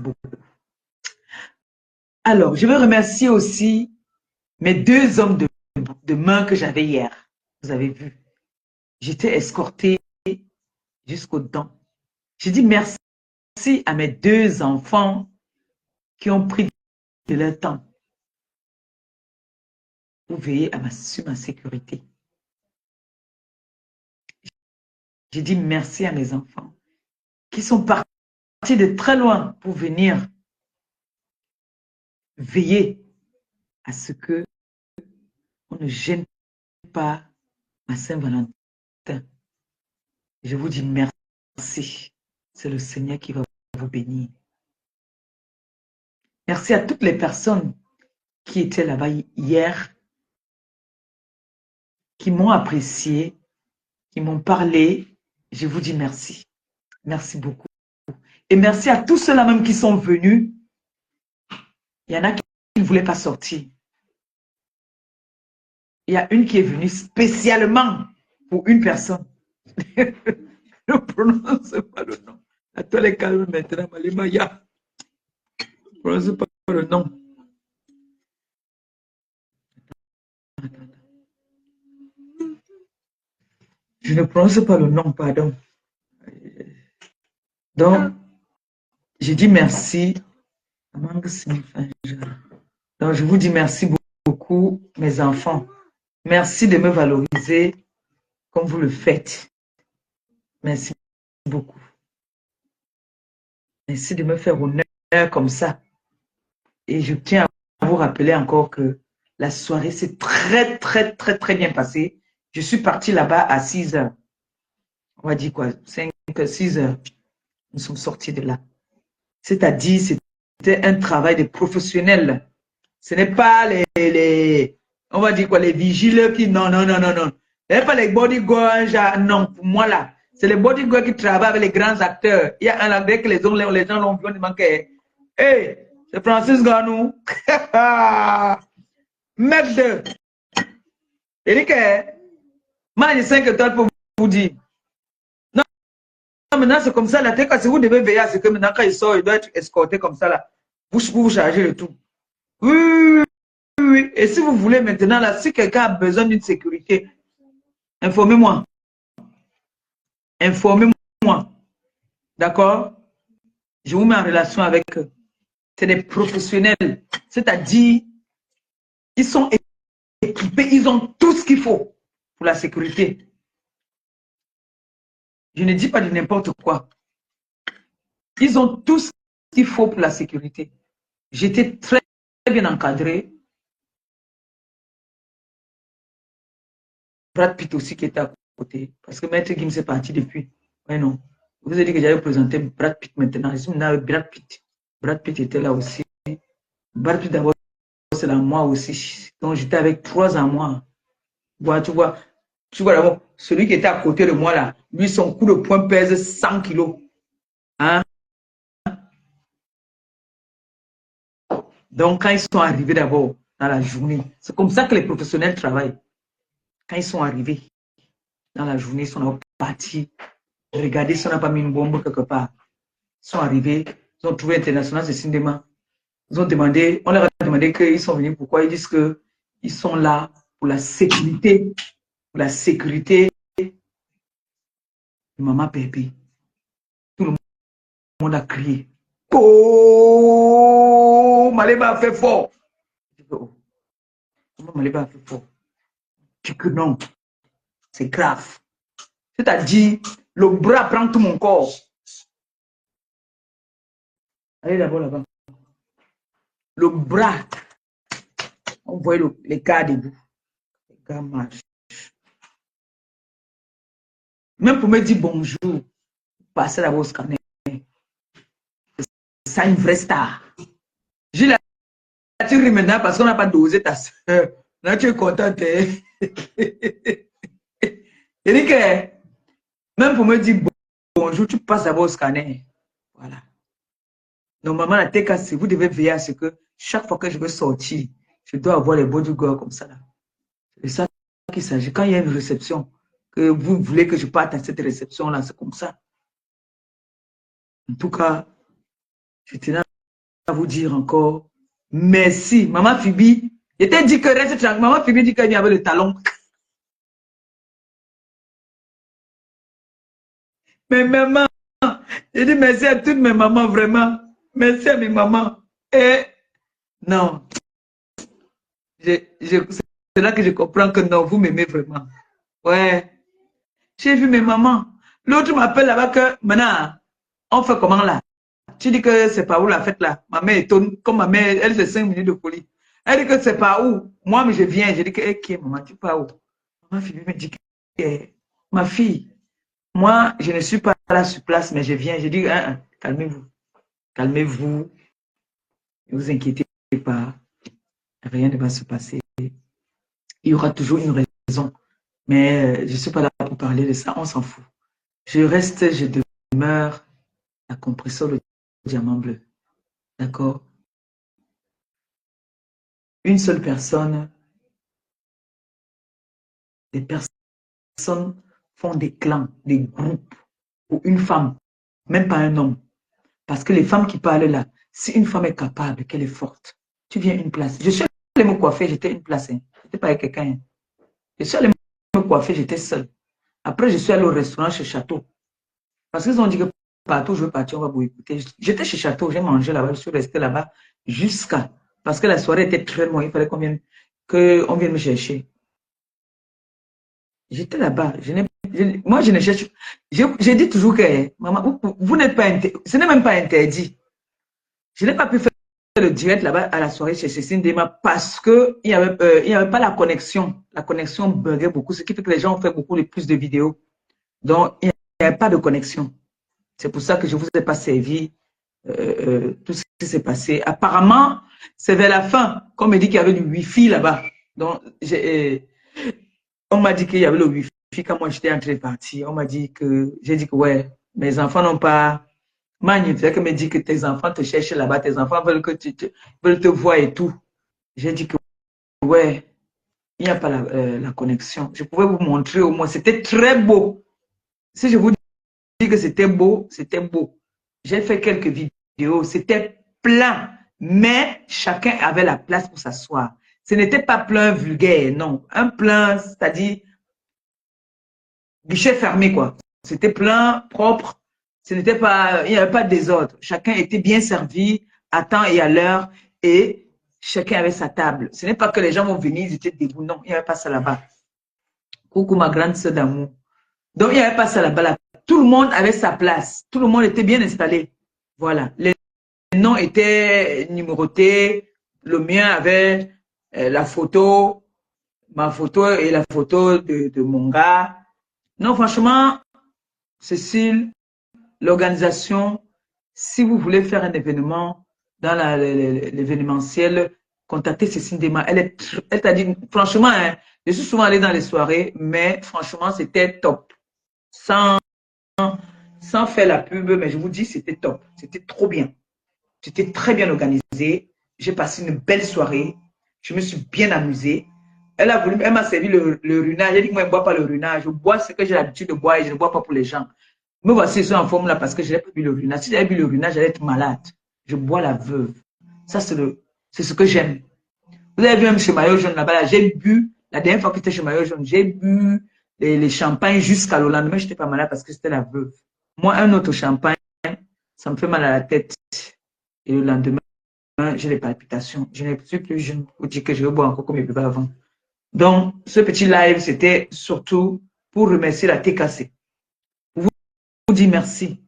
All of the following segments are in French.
beaucoup. Alors, je veux remercier aussi mes 2 hommes de main que j'avais hier. Vous avez vu. J'étais escortée jusqu'aux dents. Je dis merci à mes 2 enfants qui ont pris de leur temps pour veiller sur ma sécurité. Je dis merci à mes enfants qui sont partis de très loin pour venir veiller à ce que on ne gêne pas ma Saint-Valentin. Je vous dis merci. C'est le Seigneur qui va vous bénir. Merci à toutes les personnes qui étaient là-bas hier, qui m'ont apprécié, qui m'ont parlé. Je vous dis merci. Merci beaucoup. Et merci à tous ceux-là même qui sont venus. Il y en a qui ne voulaient pas sortir. Il y a une qui est venue spécialement pour une personne. Ne prononce pas le nom. À tous les cas, maintenant, Malimaya. Ne prononce pas le nom. Je ne prononce pas le nom, pardon. Donc, je dis merci. Donc, je vous dis merci beaucoup, mes enfants. Merci de me valoriser comme vous le faites. Merci beaucoup. Merci de me faire honneur comme ça. Et je tiens à vous rappeler encore que la soirée s'est très, très, très, très bien passée. Je suis partie là-bas à 6 heures. On va dire quoi, 5, 6 heures. Nous sommes sortis de là. C'est-à-dire, c'était un travail de professionnel. Ce n'est pas on va dire quoi, les vigiles qui, non. Ce n'est pas les bodyguards, non, pour moi là. C'est les bodyguards qui travaillent avec les grands acteurs. Il y a un acteur que les gens l'ont vu, ils manquent. Hey, c'est Francis Ganou. Mec de. Il dit que, moi j'ai 5 étoiles pour vous dire. Non, maintenant c'est comme ça, la tête, si vous devez veiller à ce que maintenant quand il sort, il doit être escorté comme ça là. Vous chargez le tout. Oui. Et si vous voulez maintenant, là, si quelqu'un a besoin d'une sécurité, informez-moi. Informez-moi. D'accord? Je vous mets en relation avec eux. C'est des professionnels. C'est-à-dire, ils sont équipés, ils ont tout ce qu'il faut pour la sécurité. Je ne dis pas de n'importe quoi. Ils ont tout ce qu'il faut pour la sécurité. J'étais très bien encadré. Brad Pitt aussi qui était à côté. Parce que Maître Gims est parti depuis. Ouais, non. Je vous ai dit que j'avais présenté Brad Pitt maintenant. Je suis maintenant avec Brad Pitt. Brad Pitt était là aussi. Brad Pitt d'abord, c'est là moi aussi. Donc j'étais avec 3 ans moi. Tu vois d'abord, celui qui était à côté de moi là, lui, son coup de poing pèse 100 kilos. Hein? Donc quand ils sont arrivés d'abord dans la journée, c'est comme ça que les professionnels travaillent. Quand ils sont arrivés dans la journée, ils sont partis. Regardez si on n'a pas mis une bombe quelque part. Ils sont arrivés, ils ont trouvé International de cinéma. Ils ont demandé, on leur a demandé qu'ils sont venus, pourquoi? Ils disent qu'ils sont là pour la sécurité. Pour la sécurité de maman Pépé. Tout le monde a crié. Oh, Maléba a fait fort. Oh, Maléba a fait fort. Je dis que non, c'est grave. C'est-à-dire, le bras prend tout mon corps. Allez d'abord là-bas. Le bras, on voyait les gars debout. Les gars marchent. Même pour me dire bonjour, passer d'abord au scanner. C'est ça une vraie star. J'ai la tu ris maintenant parce qu'on n'a pas dosé ta soeur. Là, tu es contente. Il dit que même pour me dire bonjour, tu passes d'abord au scanner. Voilà. Normalement, la TKC, vous devez veiller à ce que chaque fois que je veux sortir, je dois avoir les bodyguards comme ça. C'est ça qu'il s'agit. Quand il y a une réception, que vous voulez que je parte à cette réception-là, c'est comme ça. En tout cas, je tenais vous dire encore merci. Maman Fibi, je t'ai dit que reste tranquille. Maman Fibi dit qu'il y avait le talon. Mais maman, je dis merci à toutes mes mamans, vraiment. Merci à mes mamans. Et non, c'est là que je comprends que non, vous m'aimez vraiment. Ouais, j'ai vu mes mamans. L'autre m'appelle là-bas que maintenant, on fait comment là? Tu dis que c'est pas où la fête là. Ma mère étonne, comme ma mère, elle fait 5 minutes de folie. Elle dit que c'est pas où. Moi, mais je viens. Je dis que, qui maman, tu pars où? Ma fille me dit que, ma fille, moi, je ne suis pas là sur place, mais je viens. Je dis, hein, calmez-vous. Calmez-vous. Ne vous inquiétez pas. Rien ne va se passer. Il y aura toujours une raison. Mais je ne suis pas là pour parler de ça. On s'en fout. Je reste, je demeure la compression, le diamant bleu. D'accord? Une seule personne, des personnes font des clans, des groupes pour une femme, même pas un homme. Parce que les femmes qui parlent là, si une femme est capable, qu'elle est forte, tu viens une place. Je suis allée me coiffer, j'étais une place. Hein. Je n'étais pas avec quelqu'un. Hein. Je suis allée me coiffer, j'étais seule. Après, je suis allée au restaurant chez Château. Parce qu'ils ont dit que partout où je veux partir, on va vous écouter. J'étais chez Château, j'ai mangé là-bas, je suis restée là-bas jusqu'à. Parce que la soirée était très loin, il fallait qu'on vienne me chercher. J'étais là-bas. Moi, je ne cherche. J'ai dit toujours que, maman, vous n'êtes pas interdit. Ce n'est même pas interdit. Je n'ai pas pu faire le direct là-bas à la soirée chez Cécile Dema parce qu'il n'y avait pas la connexion. La connexion buguait beaucoup, ce qui fait que les gens ont fait beaucoup plus de vidéos. Donc, il n'y avait pas de connexion. C'est pour ça que je ne vous ai pas servi tout ce qui s'est passé. Apparemment, c'est vers la fin qu'on me dit qu'il y avait du Wi-Fi là-bas. Donc, on m'a dit qu'il y avait le Wi-Fi quand moi j'étais en train de partir. On m'a dit que, j'ai dit que ouais, mes enfants n'ont pas. Magnifique, me dit que tes enfants te cherchent là-bas, tes enfants veulent que veulent te voir et tout. J'ai dit que ouais, il n'y a pas la connexion. Je pouvais vous montrer au moins, c'était très beau. Si je vous dis que c'était beau, c'était beau. J'ai fait quelques vidéos, c'était plein, mais chacun avait la place pour s'asseoir. Ce n'était pas plein vulgaire, non. Un plein, c'est-à-dire guichet fermé, quoi. C'était plein, propre. Ce n'était pas, il n'y avait pas de désordre. Chacun était bien servi à temps et à l'heure et chacun avait sa table. Ce n'est pas que les gens vont venir, ils étaient debout. Non, il n'y avait pas ça là-bas. Coucou ma grande sœur d'amour. Donc, il n'y avait pas ça là-bas. Là. Tout le monde avait sa place. Tout le monde était bien installé. Voilà. Les noms étaient numérotés. Le mien avait la photo, ma photo et la photo de mon gars. Non, franchement, Cécile, l'organisation, si vous voulez faire un événement dans l'événementiel, contactez Cécile Dema. Elle t'a dit, franchement, hein, je suis souvent allée dans les soirées, mais franchement, c'était top. Sans, sans faire la pub, mais je vous dis, c'était top. C'était trop bien. C'était très bien organisé. J'ai passé une belle soirée. Je me suis bien amusée. Elle m'a servi le runage. Elle dit que moi, je ne bois pas le runage. Je bois ce que j'ai l'habitude de boire et je ne bois pas pour les gens. Me voici, je suis en forme là parce que je n'ai pas bu le runage. Si j'avais bu le runage, j'allais être malade. Je bois la veuve. Ça, c'est ce que j'aime. Vous avez vu même chez Maillot Jaune là-bas, là, j'ai bu, la dernière fois que j'étais chez Maillot Jaune, j'ai bu les champagnes jusqu'à le lendemain, je n'étais pas malade parce que c'était la veuve. Moi, un autre champagne, ça me fait mal à la tête. Et le lendemain, j'ai des palpitations. Je ne suis plus jeune pour dire que je vais boire encore comme je buvais avant. Donc, ce petit live, c'était surtout pour remercier la TKC. Pour vous dire merci.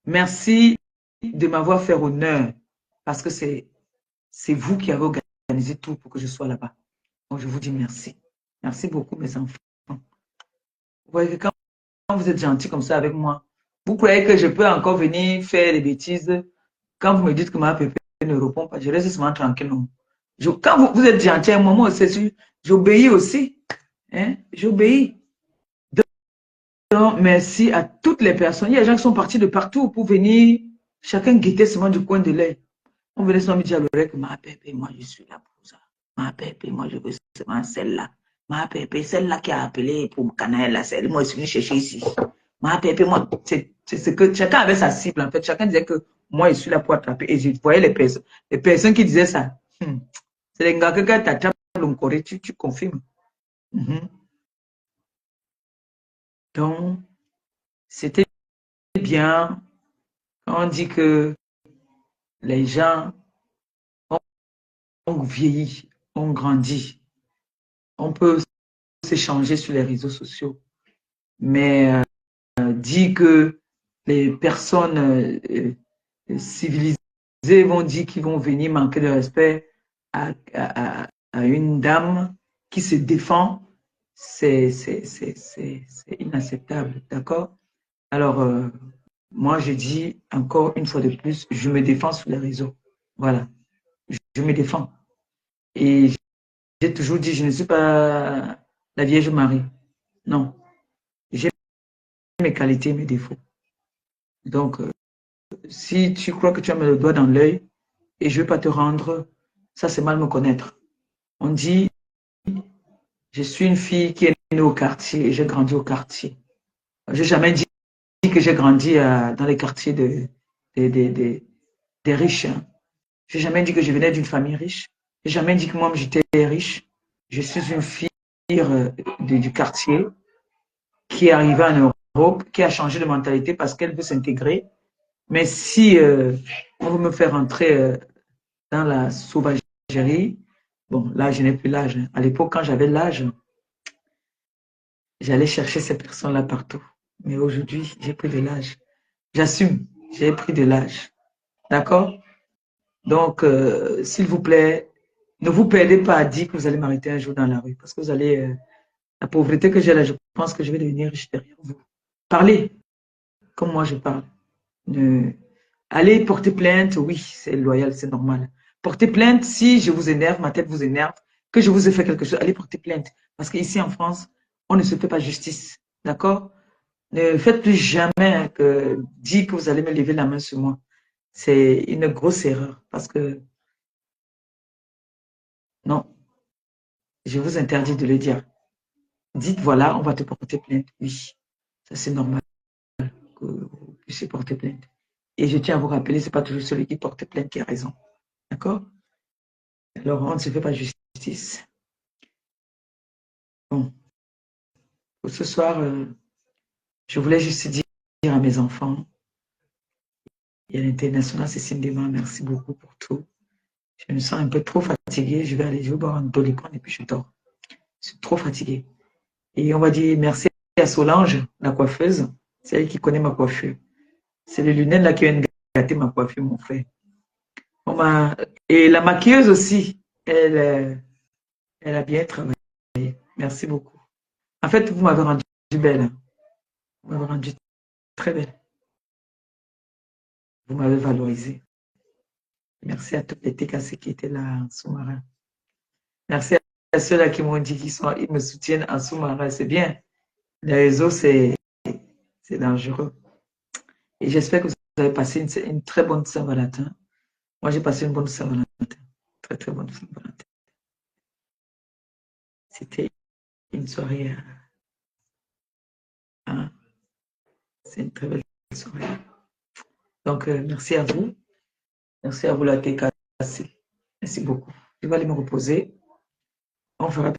Merci de m'avoir fait honneur parce que c'est vous qui avez organisé tout pour que je sois là-bas. Donc, je vous dis merci. Merci beaucoup, mes enfants. Vous voyez que quand vous êtes gentils comme ça avec moi, vous croyez que je peux encore venir faire des bêtises quand vous me dites que ma pépé ne répond pas, je reste seulement tranquille. Non. Quand vous êtes gentil avec moi, moi aussi, j'obéis aussi. Hein? J'obéis. Donc, merci à toutes les personnes. Il y a des gens qui sont partis de partout pour venir, chacun guettait seulement du coin de l'œil. On venait seulement me dire à l'oreille que ma pépé, moi je suis là pour ça. Ma pépé, moi je veux seulement celle-là. Ma pépé, celle-là qui a appelé pour me canal, là, moi je suis venu chercher ici. Ma pépé, moi, c'est ce que chacun avait sa cible en fait. Chacun disait que moi, je suis là pour attraper. Et je voyais les personnes qui disaient ça. C'est les gars que quand tu attrapes l'oncoré, tu confirmes. Donc, c'était bien. On dit que les gens ont vieilli, ont grandi. On peut s'échanger sur les réseaux sociaux. Mais dit que les personnes civilisées vont dire qu'ils vont venir manquer de respect à une dame qui se défend, c'est inacceptable, d'accord? Alors, moi, je dis encore une fois de plus, je me défends sur les réseaux. Voilà, je me défends. Et j'ai toujours dit, je ne suis pas la Vierge Marie. Non, j'ai mes qualités, mes défauts. Donc, si tu crois que tu as mis le doigt dans l'œil et je ne vais pas te rendre, ça c'est mal me connaître. On dit, je suis une fille qui est née au quartier et j'ai grandi au quartier. Je n'ai jamais dit que j'ai grandi dans les quartiers des riches. Hein. Je n'ai jamais dit que je venais d'une famille riche. Je n'ai jamais dit que moi j'étais riche. Je suis une fille du quartier qui est arrivée en Europe, qui a changé de mentalité parce qu'elle veut s'intégrer. Mais si on veut me faire entrer dans la sauvagerie, bon, là, je n'ai plus l'âge. À l'époque, quand j'avais l'âge, j'allais chercher ces personnes-là partout. Mais aujourd'hui, j'ai pris de l'âge. J'assume, j'ai pris de l'âge. D'accord? Donc, s'il vous plaît, ne vous perdez pas à dire que vous allez m'arrêter un jour dans la rue. Parce que vous allez, la pauvreté que j'ai là, je pense que je vais devenir riche derrière vous. Parlez comme moi je parle. Ne, allez porter plainte, oui, c'est loyal, c'est normal. Porter plainte, si je vous énerve, ma tête vous énerve, que je vous ai fait quelque chose, allez porter plainte. Parce qu'ici en France, on ne se fait pas justice. D'accord? Ne faites plus jamais que dire que vous allez me lever la main sur moi. C'est une grosse erreur. Parce que non, je vous interdis de le dire. Dites voilà, on va te porter plainte. Oui, ça c'est normal que vous puissiez porter plainte. Et je tiens à vous rappeler, ce n'est pas toujours celui qui porte plainte qui a raison. D'accord? Alors, on ne se fait pas justice. Bon, pour ce soir, je voulais juste dire à mes enfants, et à l'international, Cécile Dema, merci beaucoup pour tout. Je me sens un peu trop fatiguée. Je vais boire un doliprane et puis je dors. Je suis trop fatiguée. Et on va dire merci à Solange, la coiffeuse. C'est elle qui connaît ma coiffure. C'est les lunettes là qui viennent gâter ma coiffure, mon frère. Et la maquilleuse aussi, elle a bien travaillé. Merci beaucoup. En fait, vous m'avez rendu belle. Hein. Vous m'avez rendu très belle. Vous m'avez valorisé. Merci à toutes les TKC qui étaient là en sous-marin. Merci à ceux-là qui m'ont dit qu'ils me soutiennent en sous-marin. C'est bien. Les réseaux, c'est dangereux. Et j'espère que vous avez passé une très bonne Saint-Valentin. Moi, j'ai passé une bonne Saint-Valentin. Très, très bonne Saint-Valentin. C'était une soirée. Hein, c'est une très belle soirée. Donc, merci à vous. Merci à vous, la TKC. Merci beaucoup. Je vais aller me reposer. On fera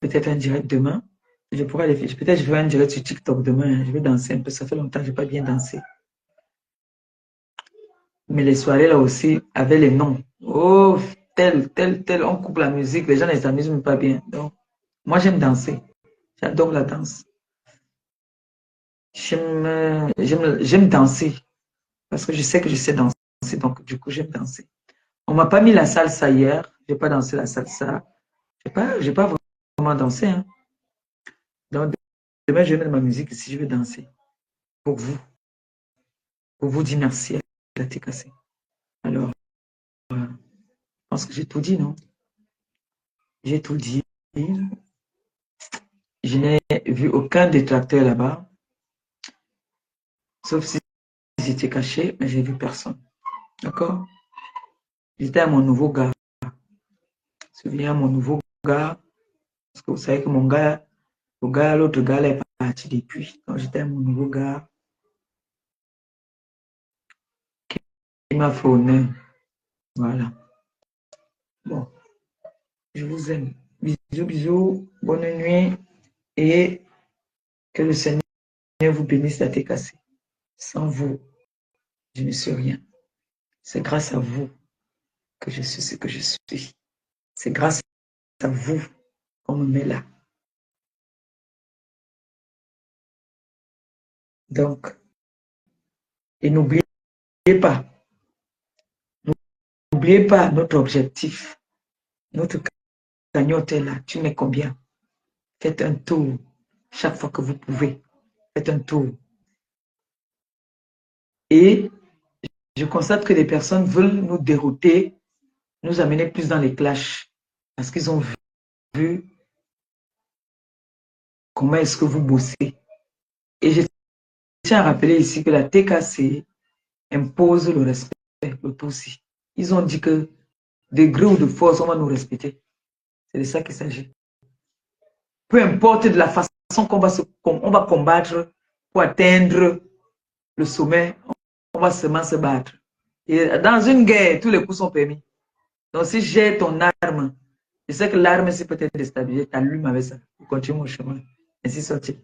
peut-être un direct demain. Peut-être je ferai un direct sur TikTok demain. Je vais danser un peu. Ça fait longtemps que je n'ai pas bien dansé. Mais les soirées là aussi avaient les noms. Oh, tel, on coupe la musique. Les gens ne s'amusent même pas bien. Donc, moi, j'aime danser. J'adore la danse. J'aime danser. Parce que je sais que je sais danser. Donc, du coup, j'aime danser. On ne m'a pas mis la salsa hier. Je n'ai pas dansé la salsa. Je n'ai pas vraiment dansé. Hein. Donc, demain, je vais mettre ma musique si je vais danser. Pour vous. Pour vous dire merci à la TKC. Alors, je pense que j'ai tout dit, non? J'ai tout dit. Je n'ai vu aucun détracteur là-bas. Sauf si j'étais caché, mais j'ai vu personne. D'accord? J'étais à mon nouveau gars. Je me souviens à mon nouveau gars. Parce que vous savez que mon gars, l'autre gars, là, est parti depuis. Donc, j'étais à mon nouveau gars. m'a fait honneur. Voilà. Bon, je vous aime. Bisous, bisous. Bonne nuit. Et que le Seigneur vous bénisse la tête cassée. Sans vous, je ne suis rien. C'est grâce à vous que je suis ce que je suis. C'est grâce à vous qu'on me met là. Donc, et n'oubliez pas notre objectif. Notre cagnotte est là. Tu mets combien? Faites un tour. Chaque fois que vous pouvez, faites un tour. Et je constate que les personnes veulent nous dérouter, nous amener plus dans les clashs. Parce qu'ils ont vu comment est-ce que vous bossez. Et je tiens à rappeler ici que la TKC impose le respect, le poussi. Ils ont dit que de gré ou de force, on va nous respecter. C'est de ça qu'il s'agit. Peu importe de la façon qu'on va combattre pour atteindre le sommet, on va seulement se battre. Et dans une guerre, tous les coups sont permis. Donc si j'ai ton arme, je sais que l'arme, c'est peut-être déstabilisé, t'allumes avec ça. Tu continues mon chemin. Ainsi sorti.